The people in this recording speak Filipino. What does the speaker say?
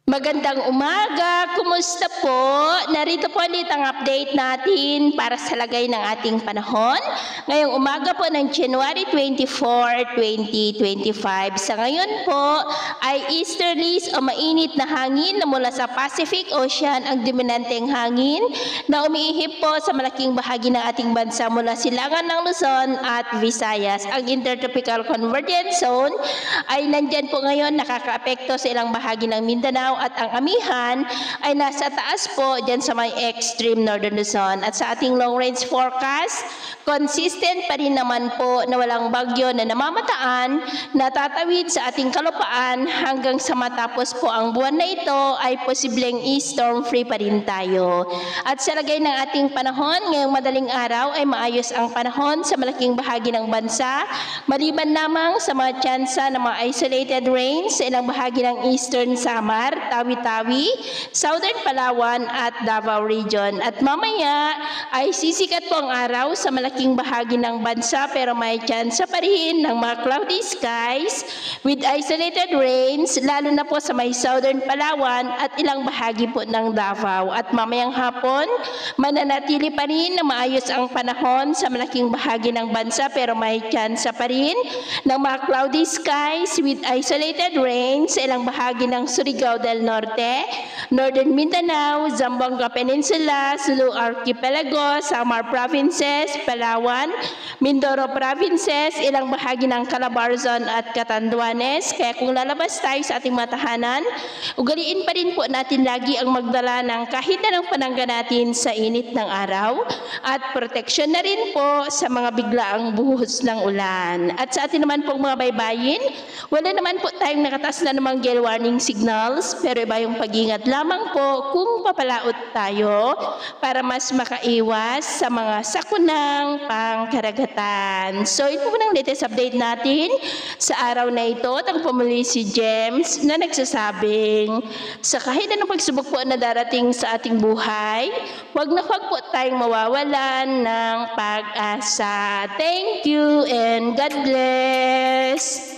Magandang umaga, kumusta po? Narito po ulit ang update natin para sa lagay ng ating panahon. Ngayong umaga po ng January 24, 2025. Sa ngayon po ay easterlies o mainit na hangin na mula sa Pacific Ocean ang dominanteng hangin na umiihip po sa malaking bahagi ng ating bansa mula silangan ng Luzon at Visayas. Ang Intertropical Convergence Zone ay nandyan po ngayon nakakaapekto sa ilang bahagi ng Mindanao at ang amihan ay nasa taas po dyan sa may extreme northern Luzon. At sa ating long range forecast, consistent pa rin naman po na walang bagyo na namamataan na tatawid sa ating kalupaan hanggang sa matapos po ang buwan na ito ay posibleng storm free pa rin tayo. At sa lagay ng ating panahon, ngayong madaling araw ay maayos ang panahon sa malaking bahagi ng bansa, maliban lamang sa mga tsansa ng mga isolated rains sa ilang bahagi ng Eastern Samar, Tawi-Tawi, Southern Palawan at Davao Region. At mamaya ay sisikat po ang araw sa malaking bahagi ng bansa pero may tsansa pa rin ng mga cloudy skies with isolated rains lalo na po sa may Southern Palawan at ilang bahagi po ng Davao. At mamayang hapon, mananatili pa rin na maayos ang panahon sa malaking bahagi ng bansa pero may tsansa pa rin ng mga cloudy skies with isolated rains sa ilang bahagi ng Surigao del Norte, Northern Mindanao, Zamboanga Peninsula, Sulu Archipelago, Samar Provinces, Palawan, Mindoro Provinces, ilang bahagi ng Calabarzon at Catanduanes. Kaya kung lalabas tayo sa ating mga tahanan, ugaliin pa rin po natin lagi ang magdala ng kahit anong panangga natin sa init ng araw at proteksyon na rin po sa mga biglaang buhos ng ulan. At sa atin naman pong mga baybayin, wala naman po tayong nakataas na namang gale warning signals, pero iba yung pag-ingat lamang po kung papalaot tayo para mas makaiwas sa mga sakunang pangkaragatan. So ito po ng latest update natin sa araw na ito. At pumuli si James na nagsasabing sa kahit anong pagsubok po na darating sa ating buhay, wag na wag po tayong mawawalan ng pag-asa. Thank you and God bless!